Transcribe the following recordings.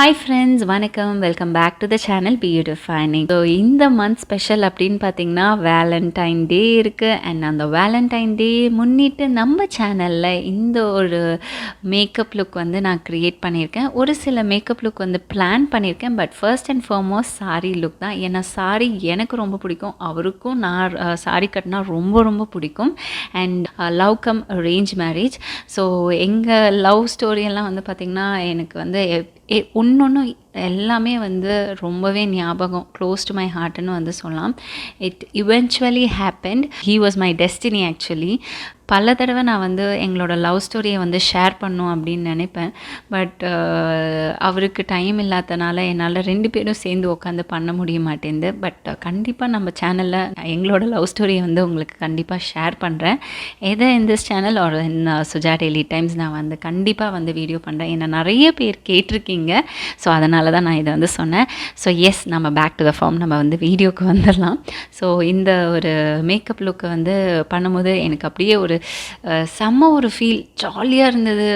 Hi friends, வணக்கம். Welcome back to the channel BeYouDefining. So இந்த month special அப்படின்னு பார்த்தீங்கன்னா வேலண்டைன் டே இருக்குது. அண்ட் அந்த வேலண்டைன் டே முன்னிட்டு நம்ம சேனலில் இந்த ஒரு மேக்கப் லுக் வந்து நான் க்ரியேட் பண்ணியிருக்கேன். ஒரு சில மேக்கப் லுக் வந்து பிளான் பண்ணியிருக்கேன். But first and foremost sari look தான். ஏன்னா சாரீ எனக்கு ரொம்ப பிடிக்கும், அவருக்கும் நான் சாரீ கட்டினா ரொம்ப ரொம்ப பிடிக்கும். And love cum arrange marriage. So எங்கள் லவ் ஸ்டோரியெல்லாம் வந்து பார்த்திங்கன்னா எனக்கு வந்து ஒன்று எல்லாமே வந்து ரொம்பவே ஞாபகம், க்ளோஸ் டு மை ஹார்ட்னு வந்து சொல்லலாம். It eventually happened. He was my destiny actually. பல தடவை நான் வந்து எங்களோட லவ் ஸ்டோரியை வந்து ஷேர் பண்ணும் அப்படின்னு நினைப்பேன். பட் அவருக்கு டைம் இல்லாதனால என்னால் 2 பேரும் சேர்ந்து உட்காந்து பண்ண முடிய மாட்டேங்குது. பட் கண்டிப்பாக நம்ம சேனலில் எங்களோட லவ் ஸ்டோரியை வந்து உங்களுக்கு கண்டிப்பாக ஷேர் பண்ணுறேன். எதை இந்த சேனல் ஒரு சுஜா டெய்லி டைம்ஸ் நான் வந்து கண்டிப்பாக வந்து வீடியோ பண்ணுறேன். ஏன்னா நிறைய பேர் கேட்டிருக்கீங்க. ஸோ அதனால தான் நான் இதை வந்து சொன்னேன். ஸோ எஸ், நம்ம பேக் டு த ஃபார்ம், நம்ம வந்து வீடியோக்கு வந்துடலாம். ஸோ இந்த ஒரு மேக்கப் லுக்கை வந்து பண்ணும்போது எனக்கு அப்படியே ஒரு செம்ம ஒரு ஃபீல், ஜாலியாக இருந்தது.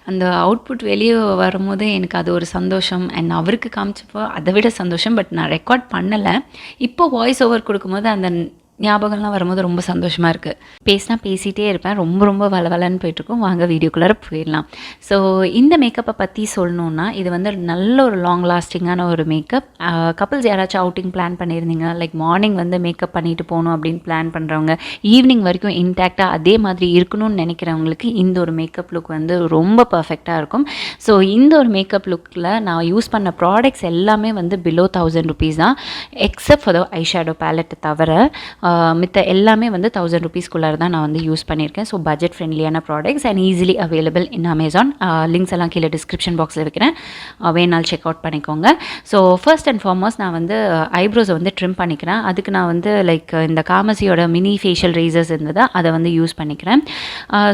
அந்த அவுட்புட் வெளியே வரும்போது எனக்கு அது ஒரு சந்தோஷம். அண்ட் அவருக்கு காமிச்சப்போ அதை விட சந்தோஷம். பட் நான் ரெக்கார்ட் பண்ணலை. இப்போ வாய்ஸ் ஓவர் கொடுக்கும்போது அந்த ஞாபகம்லாம் வரும்போது ரொம்ப சந்தோஷமாக இருக்குது. பேசினா பேசிகிட்டே இருப்பேன். ரொம்ப ரொம்ப வளவலன்னு போயிட்டுருக்கும். வாங்க வீடியோக்குள்ளார போயிடலாம். ஸோ இந்த மேக்கப்பை பற்றி சொல்லணுன்னா, இது வந்து நல்ல ஒரு லாங் லாஸ்டிங்கான ஒரு மேக்கப். கப்புள்ஸ் யாராச்சும் அவுட்டிங் பிளான் பண்ணியிருந்தீங்க, லைக் மார்னிங் வந்து மேக்கப் பண்ணிட்டு போகணும் அப்படின்னு பிளான் பண்ணுறவங்க, ஈவினிங் வரைக்கும் இன்டாக்டாக அதே மாதிரி இருக்கணும்னு நினைக்கிறவங்களுக்கு இந்த ஒரு மேக்கப் லுக் வந்து ரொம்ப பர்ஃபெக்டாக இருக்கும். ஸோ இந்த ஒரு மேக்கப் லுக்கில் நான் யூஸ் பண்ண ப்ராடக்ட்ஸ் எல்லாமே வந்து பிலோ 1000 rupees தான். எக்ஸப்ட் ஃபார் த ஐஷேடோ பேலட்டை தவிர மித்த எல்லாமே வந்து 1000 rupeesக்குள்ளார தான் நான் வந்து யூஸ் பண்ணியிருக்கேன். ஸோ பட்ஜெட் ஃப்ரெண்ட்லியான products and easily available in Amazon. Links எல்லாம் கீழே டிஸ்கிரிப்ஷன் பாக்ஸில் வைக்கிறேன், வேணாலும் செக் அவுட் பண்ணிக்கோங்க. ஸோ ஃபர்ஸ்ட் அண்ட் ஃபார்மோஸ்ட் நான் வந்து ஐப்ரோஸை வந்து ட்ரிம் பண்ணிக்கிறேன். அதுக்கு நான் வந்து லைக் இந்த காமசியோட மினி ஃபேஷியல் ரேசர்ஸ் இருந்தது, அதை வந்து யூஸ் பண்ணிக்கிறேன்.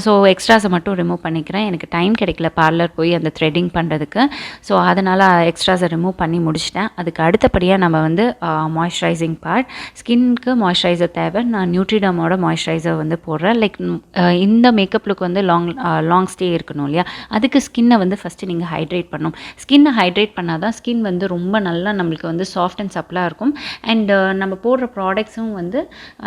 ஸோ எக்ஸ்ட்ராஸை மட்டும் ரிமூவ் பண்ணிக்கிறேன். எனக்கு டைம் கிடைக்கல பார்லர் போய் அந்த த்ரெட்டிங் பண்ணுறதுக்கு. ஸோ அதனால் எக்ஸ்ட்ராஸை ரிமூவ் பண்ணி முடிச்சிட்டேன். அதுக்கு அடுத்தபடியாக நம்ம வந்து மாய்ஸ்சரைசிங் பார்ட், ஸ்கின்க்கு மாய்ஸ்சரைசர் தேவை. நான் நியூட்ரிடமோட மாய்ஸ்சரைசர் வந்து போடுறேன். லைக் இந்த மேக்கப் லுக் வந்து லாங் ஸ்டே இருக்கணும் இல்லையா, அதுக்கு ஸ்கின்னை வந்து ஃபஸ்ட்டு நீங்கள் ஹைட்ரேட் பண்ணணும். ஸ்கின்னை ஹைட்ரேட் பண்ணால் தான் ஸ்கின் வந்து ரொம்ப நல்லா நம்மளுக்கு வந்து சாஃப்ட் அண்ட் சப்ளாக இருக்கும். அண்ட் நம்ம போடுற ப்ராடக்ட்ஸும் வந்து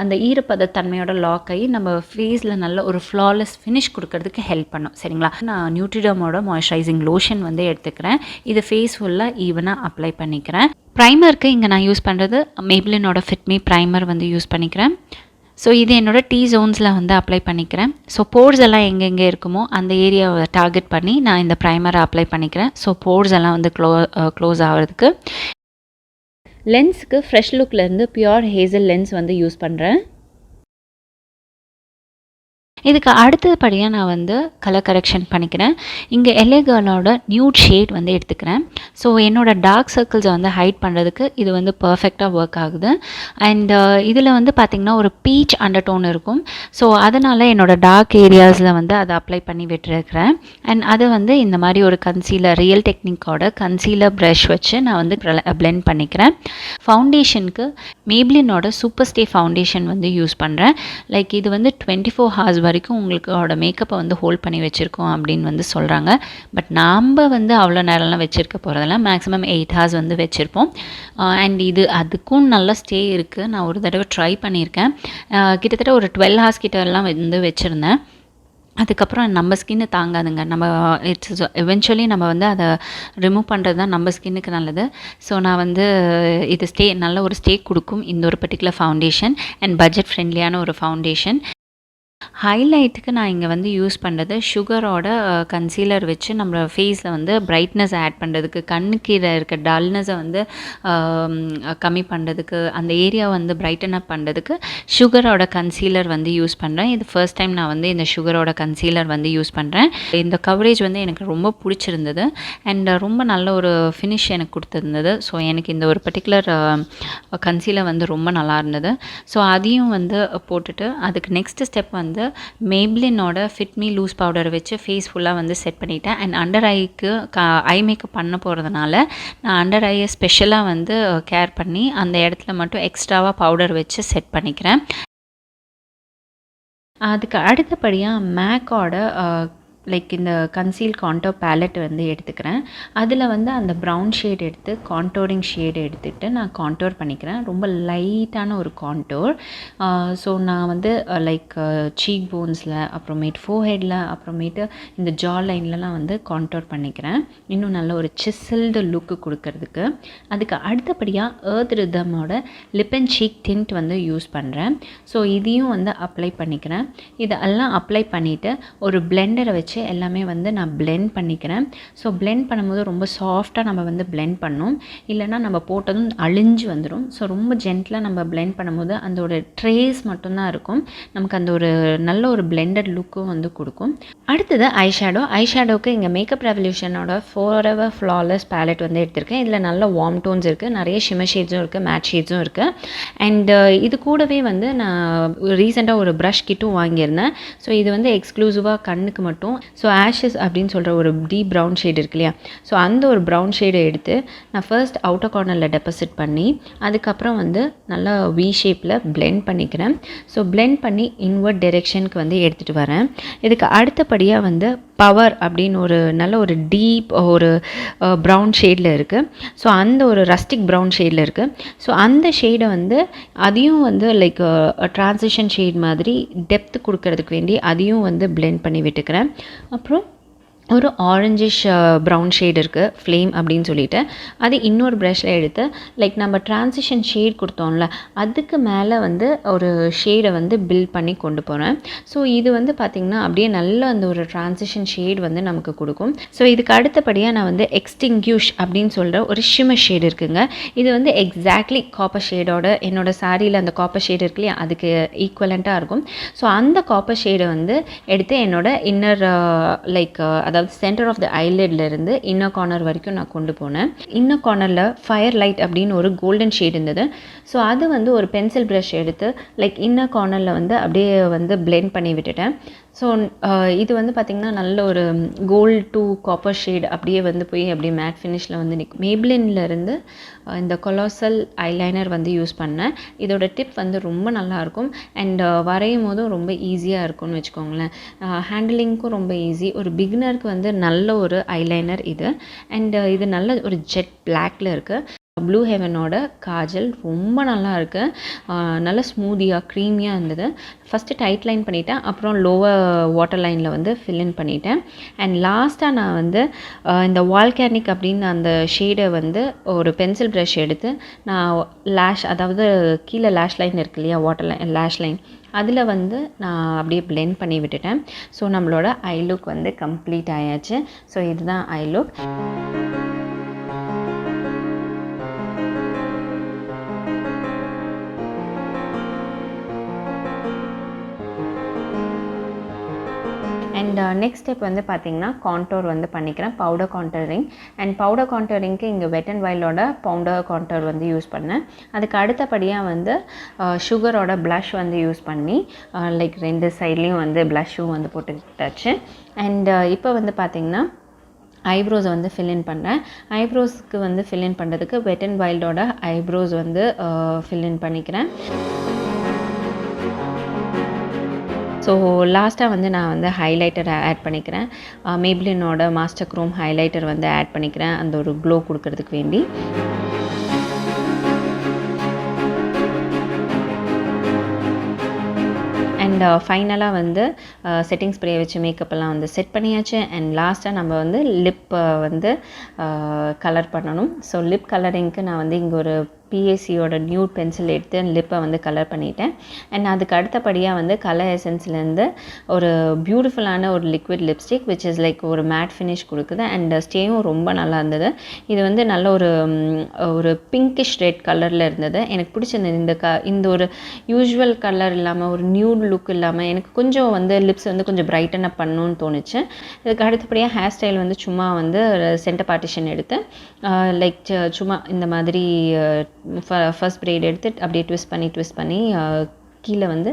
அந்த ஈரப்பத தன்மையோட லாக் ஆகி நம்ம ஃபேஸில் நல்ல ஒரு ஃப்ளாலெஸ் ஃபினிஷ் கொடுக்கறதுக்கு ஹெல்ப் பண்ணும். சரிங்களா, நான் நியூட்ரிடமோட மாய்ஸ்சரைசிங் லோஷன் வந்து எடுத்துக்கிறேன். இது ஃபேஸ் ஃபுல்லாக ஈவனாக அப்ளை பண்ணிக்கிறேன். ப்ரைமருக்கு இங்கே நான் யூஸ் பண்ணுறது மேப்ளினோட ஃபிட்மி ப்ரைமர் வந்து யூஸ் பண்ணிக்கிறேன். ஸோ இது என்னோட டீ ஜோன்ஸில் வந்து அப்ளை பண்ணிக்கிறேன். ஸோ போர்ஸ் எல்லாம் எங்கெங்கே இருக்குமோ அந்த ஏரியாவை டார்கெட் பண்ணி நான் இந்த ப்ரைமரை அப்ளை பண்ணிக்கிறேன். ஸோ போர்ஸ் எல்லாம் வந்து க்ளோஸ் ஆகிறதுக்கு. லென்ஸுக்கு ஃப்ரெஷ் லுக்லேருந்து பியூர் ஹேசல் லென்ஸ் வந்து யூஸ் பண்ணுறேன். இதுக்கு அடுத்தபடியாக நான் வந்து கலர் கரெக்ஷன் பண்ணிக்கிறேன். இங்கே LA Girlோட நியூட் ஷேட் வந்து எடுத்துக்கிறேன். ஸோ என்னோடய டார்க் சர்க்கிள்ஸை வந்து ஹைட் பண்ணுறதுக்கு இது வந்து பர்ஃபெக்டாக ஒர்க் ஆகுது. அண்ட் இதில் வந்து பார்த்திங்கன்னா ஒரு பீச் அண்டர்டோன் இருக்கும். ஸோ அதனால் என்னோடய டார்க் ஏரியாஸில் வந்து அதை அப்ளை பண்ணி விட்டுருக்கிறேன். அண்ட் அதை வந்து இந்த மாதிரி ஒரு கன்சீலர், ரியல் டெக்னிக்கோட கன்சீலர் ப்ரஷ் வச்சு நான் வந்து பிளெண்ட் பண்ணிக்கிறேன். ஃபவுண்டேஷனுக்கு மேப்ளினோட சூப்பர் ஸ்டே ஃபவுண்டேஷன் வந்து யூஸ் பண்ணுறேன். லைக் இது வந்து 24 hours வரைக்கும் உங்களோட மேக்கப்பை வந்து ஹோல்ட் பண்ணி வச்சுருக்கோம் அப்படின்னு வந்து சொல்கிறாங்க. பட் நாம் வந்து அவ்வளோ நேரம்லாம் வச்சுருக்க போகிறதில்ல, மேக்ஸிமம் 8 hours வந்து வச்சுருப்போம். அண்ட் இது அதுக்கும் நல்ல ஸ்டே இருக்குது. நான் ஒரு தடவை ட்ரை பண்ணியிருக்கேன். கிட்டத்தட்ட ஒரு 12 hours கிட்டலாம் வந்து வச்சுருந்தேன். அதுக்கப்புறம் நம்ம ஸ்கின்னு தாங்காதுங்க. நம்ம எவென்ச்சுவலி நம்ம வந்து அதை ரிமூவ் பண்ணுறது தான் நம்ம ஸ்கின்னுக்கு நல்லது. ஸோ நான் வந்து இது நல்ல ஒரு ஸ்டே கொடுக்கும் இந்த ஒரு பர்டிகுலர் ஃபவுண்டேஷன். அண்ட் பட்ஜெட் ஃப்ரெண்ட்லியான ஒரு ஃபவுண்டேஷன். ஹைலைட்டுக்கு நான் இங்கே வந்து யூஸ் பண்ணுறது சுகரோட கன்சீலர் வச்சு நம்ம ஃபேஸில் வந்து பிரைட்னஸ் ஆட் பண்ணுறதுக்கு, கண்ணு கீழே இருக்க டல்னஸை வந்து கம்மி பண்ணுறதுக்கு, அந்த ஏரியா வந்து பிரைட்டன் அப் பண்ணுறதுக்கு சுகரோட கன்சீலர் வந்து யூஸ் பண்ணுறேன். இது ஃபர்ஸ்ட் டைம் நான் வந்து இந்த சுகரோட கன்சீலர் வந்து யூஸ் பண்ணுறேன். இந்த கவரேஜ் வந்து எனக்கு ரொம்ப பிடிச்சிருந்தது அண்ட் ரொம்ப நல்ல ஒரு ஃபினிஷ் எனக்கு கொடுத்துருந்தது. ஸோ எனக்கு இந்த ஒரு பர்டிகுலர் கன்சீலர் வந்து ரொம்ப நல்லா இருந்தது. ஸோ அதையும் வந்து போட்டுட்டு அதுக்கு நெக்ஸ்ட் ஸ்டெப் வந்து மேப்ளினோட ஃபிட் மீ லூஸ் பவுடர் வச்சு ஃபேஸ் ஃபுல்லாக வந்து செட் பண்ணிட்டேன். அண்ட் அண்டர் ஐக்கு ஐ மேக்கப் பண்ண போகிறதுனால நான் அண்டர் ஐயை ஸ்பெஷலாக வந்து கேர் பண்ணி அந்த இடத்துல மட்டும் எக்ஸ்ட்ராவாக பவுடர் வச்சு செட் பண்ணிக்கிறேன். அதுக்கு அடுத்தபடியாக மேக்கோட லைக் இந்த கன்சீல் கான்டோர் பேலட் வந்து எடுத்துக்கிறேன். அதில் வந்து அந்த ப்ரௌன் ஷேட் எடுத்து கான்டோரிங் ஷேடு எடுத்துகிட்டு நான் கான்டோர் பண்ணிக்கிறேன். ரொம்ப லைட்டான ஒரு கான்டோர். ஸோ நான் வந்து லைக் சீக் போன்ஸில், அப்புறமேட்டு ஃபோர்ஹெட்டில், அப்புறமேட்டு இந்த ஜா லைன்லலாம் வந்து கான்டோர் பண்ணிக்கிறேன், இன்னும் நல்ல ஒரு சிசில்டு லுக்கு கொடுக்கறதுக்கு. அதுக்கு அடுத்தபடியாக எர்த் ரிதமோட லிப் அண்ட் சீக் டிண்ட் வந்து யூஸ் பண்ணுறேன். ஸோ இதையும் வந்து அப்ளை பண்ணிக்கிறேன். இதெல்லாம் அப்ளை பண்ணிவிட்டு ஒரு பிளெண்டரை வச்சு எல்லாமே வந்து நான் பிளெண்ட் பண்ணிக்கிறேன். ஸோ பிளெண்ட் பண்ணும்போது ரொம்ப சாஃப்டாக நம்ம வந்து பிளெண்ட் பண்ணணும், இல்லைனா நம்ம போட்டதும் அழிஞ்சு வந்துடும். ஸோ ரொம்ப ஜென்டிலாக நம்ம பிளெண்ட் பண்ணும்போது அந்த ஒரு ட்ரேஸ் மட்டும்தான் இருக்கும், நமக்கு அந்த ஒரு நல்ல ஒரு பிளெண்டட் லுக்கும் வந்து கொடுக்கும். அடுத்தது ஐஷேடோவுக்கு இங்கே மேக்கப் ரெவல்யூஷனோட ஃபோரெவர் ஃப்ளாலெஸ் பேலட் வந்து எடுத்திருக்கேன். இதில் நல்ல வார்ம் டோன்ஸ் இருக்குது, நிறைய ஷிமர் ஷேட்ஸும் இருக்குது, மேட் ஷேட்ஸும் இருக்குது. அண்ட் இது கூடவே வந்து நான் ரீசெண்டாக ஒரு ப்ரஷ் கிட்டும் வாங்கியிருந்தேன். ஸோ இது வந்து எக்ஸ்க்ளூசிவாக கண்ணுக்கு மட்டும். ஸோ ஆஷஸ் அப்படின்னு சொல்கிற ஒரு டீப் ப்ரௌன் ஷேட் இருக்கு இல்லையா, ஸோ அந்த ஒரு ப்ரௌன் ஷேடை எடுத்து நான் ஃபர்ஸ்ட் அவுட்டர் கார்னரில் டெபாசிட் பண்ணி அதுக்கப்புறம் வந்து நல்லா வி ஷேப்பில் பிளெண்ட் பண்ணிக்கிறேன். ஸோ பிளெண்ட் பண்ணி இன்வர்ட் டைரெக்ஷனுக்கு வந்து எடுத்துகிட்டு வரேன். இதுக்கு அடுத்தபடியாக வந்து பவர் அப்படின்னு ஒரு நல்ல ஒரு டீப் ஒரு ப்ரௌன் ஷேடில் இருக்குது. ஸோ அந்த ஒரு ரஸ்டிக் ப்ரௌன் ஷேடில் இருக்குது. ஸோ அந்த ஷேடை வந்து அதையும் வந்து லைக் ட்ரான்சிஷன் ஷேட் மாதிரி டெப்த் கொடுக்கறதுக்கு வேண்டி அதையும் வந்து பிளெண்ட் பண்ணி விட்டுக்கிறேன். அப்புறம் ஒரு ஆரஞ்சிஷ் ப்ரௌன் ஷேட் இருக்குது, ஃப்ளேம் அப்படின்னு சொல்லிட்டு, அது இன்னொரு ப்ரஷில் எடுத்து லைக் நம்ம ட்ரான்சிஷன் ஷேட் கொடுத்தோம்ல அதுக்கு மேலே வந்து ஒரு ஷேடை வந்து பில்ட் பண்ணி கொண்டு போகிறேன். ஸோ இது வந்து பார்த்திங்கன்னா அப்படியே நல்ல அந்த ஒரு ட்ரான்சிஷன் ஷேட் வந்து நமக்கு கொடுக்கும். ஸோ இதுக்கு அடுத்தபடியாக நான் வந்து எக்ஸ்டிங்யூஷ் அப்படின்னு சொல்கிற ஒரு ஷிமர் ஷேட் இருக்குங்க. இது வந்து எக்ஸாக்ட்லி காப்பர் ஷேடோட என்னோடய சாரியில் அந்த காப்பர் ஷேட் இருக்கு இல்லையா, அதுக்கு ஈக்குவலண்ட்டாக இருக்கும். ஸோ அந்த காப்பர் ஷேடை வந்து எடுத்து என்னோட இன்னர் லைக் அதாவது சென்டர் ஆஃப் த ஐலிட்லேருந்து இன்னர் கார்னர் வரைக்கும் நான் கொண்டு போனேன். இன்னர் கார்னரில் ஃபயர் லைட் அப்படின்னு ஒரு கோல்டன் ஷேட் இருந்தது. ஸோ அது வந்து ஒரு பென்சில் ப்ரஷ் எடுத்து லைக் இன்னர் கார்னரில் வந்து அப்படியே வந்து பிளெண்ட் பண்ணி விட்டுட்டேன். ஸோ இது வந்து பார்த்திங்கன்னா நல்ல ஒரு கோல்டு டு காப்பர் ஷேட் அப்படியே வந்து போய் அப்படியே மேட் ஃபினிஷில் வந்து நிற்கும். மேப்ளின்லேருந்து இந்த கொலாசல் ஐலைனர் வந்து யூஸ் பண்ணேன். இதோட டிப் வந்து ரொம்ப நல்லாயிருக்கும் அண்ட் வரையும் போதும் ரொம்ப ஈஸியாக இருக்கும்னு வச்சுக்கோங்களேன். ஹேண்டிலிங்க்கும் ரொம்ப ஈஸி. ஒரு பிகினருக்கு வந்து நல்ல ஒரு ஐலைனர் இது. அண்ட் இது நல்ல ஒரு ஜெட் பிளாக்ல இருக்குது. ப்ளூ ஹெவனோட காஜல் ரொம்ப நல்லா இருக்குது, நல்ல ஸ்மூதியாக க்ரீமியாக இருந்தது. ஃபஸ்ட்டு டைட் லைன் பண்ணிவிட்டேன், அப்புறம் லோவர் வாட்டர் லைனில் வந்து ஃபில்லின் பண்ணிட்டேன். அண்ட் லாஸ்ட்டாக நான் வந்து இந்த வால்கானிக் அப்படின்னு அந்த ஷேடை வந்து ஒரு பென்சில் ப்ரஷ் எடுத்து நான் லேஷ், அதாவது கீழே லேஷ் லைன் இருக்கு இல்லையா, வாட்டர் லைன் லேஷ் லைன், அதில் வந்து நான் அப்படியே பிளெண்ட் பண்ணி விட்டுட்டேன். ஸோ நம்மளோட ஐ லுக் வந்து கம்ப்ளீட் ஆயாச்சு. ஸோ இதுதான் I look. And next step வந்து பார்த்திங்கன்னா கான்டோர் வந்து பண்ணிக்கிறேன், பவுடர் கான்டோரிங். அண்ட் பவுடர் கான்டோரிங்க்கு இங்கே வெட் அண்ட் வைல்டோட பவுடர் கான்டோர் வந்து யூஸ் பண்ணேன். அதுக்கு அடுத்தபடியாக வந்து சுகரோட ப்ளஷ் வந்து யூஸ் பண்ணி லைக் ரெண்டு சைட்லேயும் வந்து ப்ளஷ்ஷும் வந்து போட்டுக்கிட்டாச்சு. அண்ட் இப்போ வந்து பார்த்திங்கன்னா ஐப்ரோஸ் வந்து ஃபில்லின் பண்ணுறேன். ஐப்ரோஸ்க்கு வந்து ஃபில்லின் பண்ணுறதுக்கு வெட் அண்ட் வைல்டோட ஐப்ரோஸ் வந்து ஃபில்லின் பண்ணிக்கிறேன். ஸோ லாஸ்ட்டாக வந்து நான் வந்து ஹைலைட்டர் ஆட் பண்ணிக்கிறேன். மேப்ளினோட மாஸ்டர் க்ரோம் ஹைலைட்டர் வந்து ஆட் பண்ணிக்கிறேன், அந்த ஒரு க்ளோ கொடுக்கறதுக்கு வேண்டி. அண்ட் ஃபைனலாக வந்து செட்டிங் ஸ்ப்ரே வச்சு மேக்கப்பெல்லாம் வந்து செட் பண்ணியாச்சு. அண்ட் லாஸ்ட்டாக நம்ம வந்து லிப்பை வந்து கலர் பண்ணணும். ஸோ லிப் கலரிங்க்கு நான் வந்து இங்கே ஒரு பிஎஸ்சியோட நியூட் பென்சில் எடுத்து லிப்பை வந்து கலர் பண்ணிட்டேன். அண்ட் அதுக்கு அடுத்தபடியாக வந்து கலர் எசன்ஸ்லேருந்து ஒரு பியூட்டிஃபுல்லான ஒரு liquid lipstick which is like ஒரு மேட் ஃபினிஷ் கொடுக்குது. அண்ட் ஸ்டேயும் ரொம்ப நல்லா இருந்தது. இது வந்து நல்ல ஒரு பிங்கிஷ் ரெட் கலரில் இருந்தது. எனக்கு பிடிச்சிருந்தது. இந்த ஒரு யூஷுவல் கலர் இல்லாமல் ஒரு நியூட் லுக் இல்லாமல் எனக்கு கொஞ்சம் வந்து லிப்ஸ் வந்து கொஞ்சம் பிரைட்டன் அப் பண்ணணும்னு தோணுச்சு. இதுக்கு அடுத்தபடியாக ஹேர் ஸ்டைல் வந்து சும்மா வந்து சென்டர் பார்ட்டிஷன் எடுத்து லைக் சும்மா இந்த மாதிரி ஃபர்ஸ்ட் பிரைட் எடுத்து அப்படியே ட்விஸ்ட் பண்ணி கீழே வந்து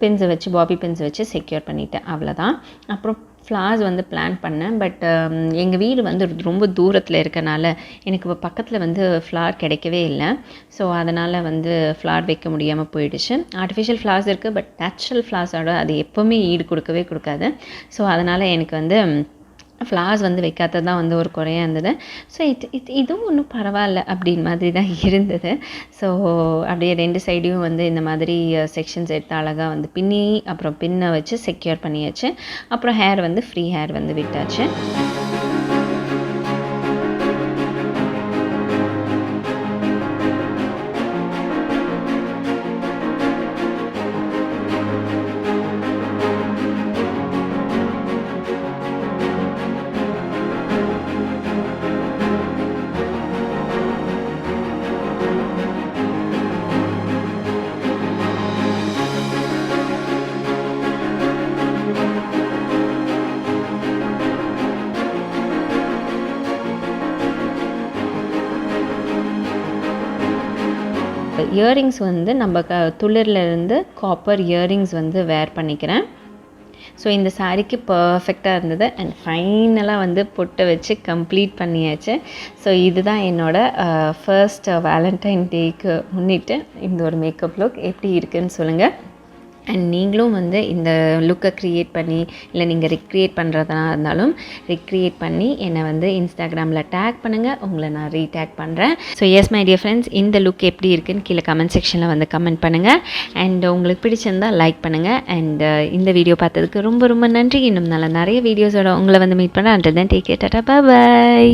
பென்ஸை வச்சு பாபி பென்ஸை வச்சு செக்யூர் பண்ணிட்டேன். அவ்வளோதான். அப்புறம் ஃப்ளார்ஸ் வந்து பிளான் பண்ணேன். பட் எங்கள் வீடு வந்து ரொம்ப தூரத்தில் இருக்கனால எனக்கு இப்போ பக்கத்தில் வந்து ஃப்ளார் கிடைக்கவே இல்லை. ஸோ அதனால் வந்து ஃப்ளார் வைக்க முடியாமல் போயிடுச்சு. ஆர்டிஃபிஷியல் ஃப்ளார்ஸ் இருக்குது, பட் நேச்சுரல் ஃப்ளார்ஸோட அது எப்போவுமே ஈடு கொடுக்காது. ஸோ அதனால் எனக்கு வந்து ஃப்ளார்ஸ் வந்து வைக்காதது தான் வந்து ஒரு குறையாக இருந்தது. ஸோ இதுவும் ஒன்றும் பரவாயில்ல அப்படின்னு மாதிரி தான் இருந்தது. ஸோ அப்படியே 2 சைடையும் வந்து இந்த மாதிரி செக்ஷன்ஸ் எடுத்து அழகாக வந்து பின்னி அப்புறம் பின்னை வச்சு செக்யூர் பண்ணியாச்சு. அப்புறம் ஹேர் வந்து ஃப்ரீ ஹேர் வந்து விட்டாச்சு. இயரிங்ஸ் வந்து நம்ம துளிர்லேருந்து காப்பர் இயரிங்ஸ் வந்து வேர் பண்ணிக்கிறேன். ஸோ இந்த சாரீக்கு பர்ஃபெக்டாக இருந்தது. அண்ட் ஃபைனலாக வந்து பொட்டை வச்சு கம்ப்ளீட் பண்ணியாச்சு. ஸோ இதுதான் என்னோடய ஃபர்ஸ்ட் வேலண்டைன் டேக்கு முன்னிட்டு இந்த ஒரு மேக்கப் லுக் எப்படி இருக்குதுன்னு சொல்லுங்கள். அண்ட் நீங்களும் வந்து இந்த லுக்கை க்ரியேட் பண்ணி இல்லை நீங்கள் ரிக்ரியேட் பண்ணுறதா இருந்தாலும் ரிக்ரியேட் பண்ணி என்னை வந்து இன்ஸ்டாகிராமில் டேக் பண்ணுங்கள். உங்களை நான் ரீடேக் பண்ணுறேன். So S my dear friends, இந்த லுக் எப்படி இருக்குன்னு கீழே கமெண்ட் செக்ஷனில் வந்து கமெண்ட் பண்ணுங்கள். அண்ட் உங்களுக்கு பிடிச்சிருந்தால் லைக் பண்ணுங்கள். அண்ட் இந்த வீடியோ பார்த்ததுக்கு ரொம்ப ரொம்ப நன்றி. இன்னும் நிறைய வீடியோஸோட உங்களை வந்து மீட் பண்ணுறேன். And then take care, tata, by.